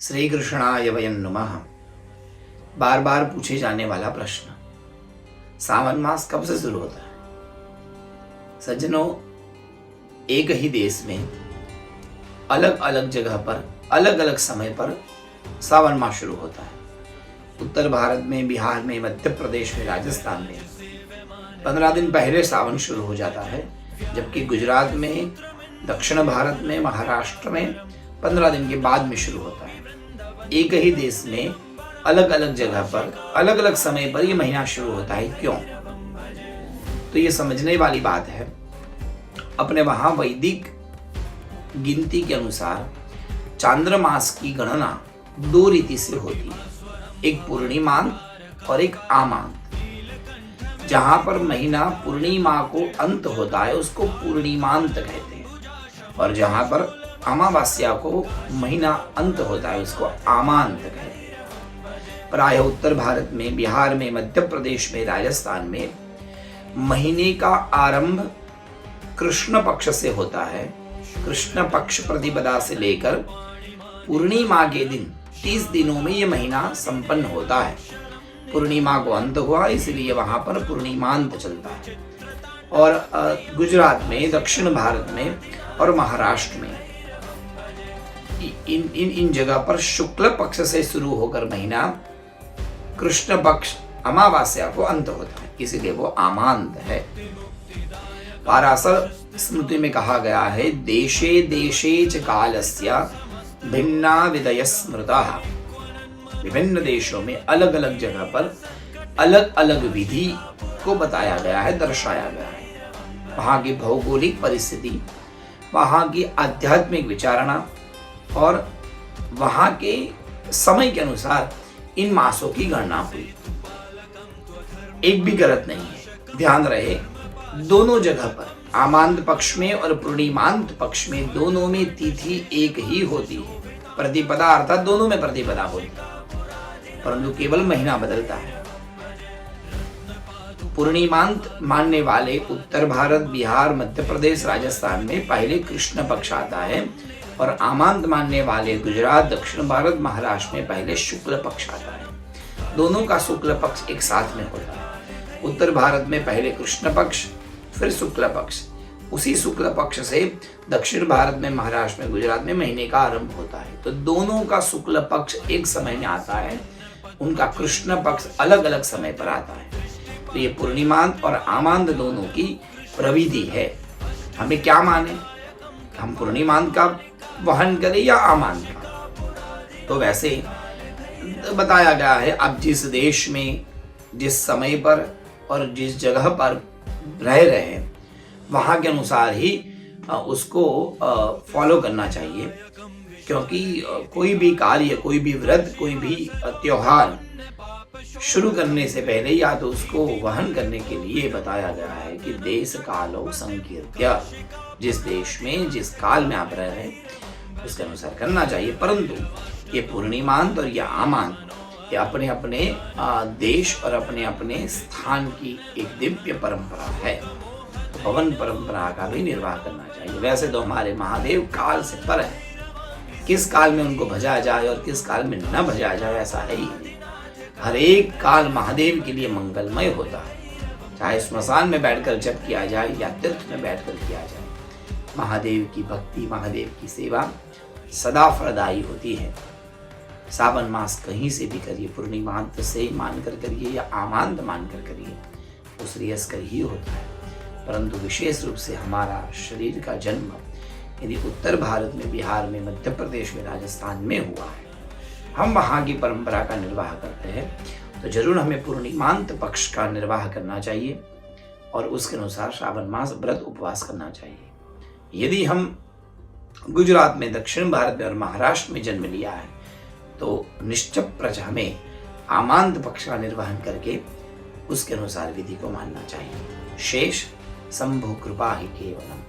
श्री कृष्णाय वयं नमः। बार बार पूछे जाने वाला प्रश्न, सावन मास कब से शुरू होता है? सज्जनों, एक ही देश में अलग अलग जगह पर अलग अलग समय पर सावन मास शुरू होता है। उत्तर भारत में, बिहार में, मध्य प्रदेश में, राजस्थान में 15 दिन पहले सावन शुरू हो जाता है, जबकि गुजरात में, दक्षिण भारत में, महाराष्ट्र में 15 दिन के बाद में शुरू होता है। एक ही देश में अलग अलग जगह पर अलग अलग समय पर यह महीना शुरू होता है, क्यों? तो ये समझने वाली बात है। अपने वहां वैदिक गिनती के अनुसार चांद्रमास की गणना 2 रीति से होती है, एक पूर्णिमांत और एक आमांत। जहां पर महीना पूर्णिमा को अंत होता है उसको पूर्णिमांत कहते हैं, और जहां पर अमावस्या को महीना अंत होता है उसको आमांत कहते हैं। प्रायः उत्तर भारत में, बिहार में, मध्य प्रदेश में, राजस्थान में महीने का आरंभ कृष्ण पक्ष से होता है। कृष्ण पक्ष प्रतिपदा से लेकर पूर्णिमा के दिन 30 दिनों में यह महीना संपन्न होता है। पूर्णिमा को अंत हुआ इसलिए वहां पर पूर्णिमांत चलता है। और गुजरात में, दक्षिण भारत में और महाराष्ट्र में इन जगह पर शुक्ल पक्ष से शुरू होकर महीना कृष्ण पक्ष अमावस्या को अंत होता है, इसलिए वो आमांत है। पाराशर स्मृति में कहा गया है, देशे देशे च कालस्य भिन्ना विदय स्मृतः। विभिन्न देशों में अलग अलग जगह पर अलग अलग विधि को बताया गया है, दर्शाया गया है। वहां की भौगोलिक परिस्थिति, वहां की आध्यात्मिक विचारणा और वहां के समय के अनुसार इन मासों की गणना हुई। एक भी गलत नहीं है। ध्यान रहे, दोनों जगह पर आमांत पक्ष में और पूर्णिमांत पक्ष में दोनों में तिथि एक ही होती है। प्रतिपदा अर्थात दोनों में प्रतिपदा होती है, परंतु केवल महीना बदलता है। पूर्णिमांत मानने वाले उत्तर भारत, बिहार, मध्य प्रदेश, राजस्थान में पहले कृष्ण पक्ष आता है, और आमांत मानने वाले गुजरात, दक्षिण भारत, महाराष्ट्र में पहले शुक्ल पक्ष आता है। दोनों का शुक्ल पक्ष एक साथ में होता है। उत्तर भारत में पहले कृष्ण पक्ष, फिर शुक्ल पक्ष। उसी शुक्ल पक्ष से दक्षिण भारत में, महाराष्ट्र में, गुजरात में महीने का आरंभ होता है। तो दोनों का शुक्ल पक्ष एक समय में आता है, उनका कृष्ण पक्ष अलग अलग समय पर आता है। तो ये पूर्णिमांत और आमांत दोनों की प्रविधि है। हमें क्या माने, हम पूर्णिमांत का वहन करें या आमांत का? तो वैसे बताया गया है, अब जिस देश में, जिस समय पर और जिस जगह पर रह रहे हैं वहां के अनुसार ही उसको फॉलो करना चाहिए। क्योंकि कोई भी कार्य, कोई भी व्रत, कोई भी त्योहार शुरू करने से पहले या तो उसको वहन करने के लिए बताया गया है कि देश कालो संकीर्त्य, जिस देश में, जिस काल में आप रह रहे हैं उसके अनुसार करना चाहिए। परंतु ये पूर्णिमांत और ये आमांत, ये अपने अपने देश और अपने अपने स्थान की एक दिव्य परंपरा है। तो पवन परंपरा का भी निर्वाह करना चाहिए। वैसे तो हमारे महादेव काल से पर है, किस काल में उनको भजा जाए और किस काल में न भजा जाए ऐसा है ही नहीं। हर एक काल महादेव के लिए मंगलमय होता है, चाहे श्मशान में बैठकर जप किया जाए या तीर्थ में बैठकर किया जाए। महादेव की भक्ति, महादेव की सेवा सदा फलदायी होती है। सावन मास कहीं से भी करिए, पूर्णिमांत से मानकर करिए या आमांत मानकर करिए, तो श्रेयस्कर ही होता है। परंतु विशेष रूप से हमारा शरीर का जन्म यदि उत्तर भारत में, बिहार में, मध्य प्रदेश में, राजस्थान में हुआ है, हम वहाँ की परंपरा का निर्वाह करते हैं, तो जरूर हमें पूर्णिमांत पक्ष का निर्वाह करना चाहिए और उसके अनुसार श्रावण मास व्रत उपवास करना चाहिए। यदि हम गुजरात में, दक्षिण भारत में और महाराष्ट्र में जन्म लिया है तो निश्चित प्रज हमें आमांत पक्ष का निर्वहन करके उसके अनुसार विधि को मानना चाहिए। शेष शंभु कृपा ही केवलम।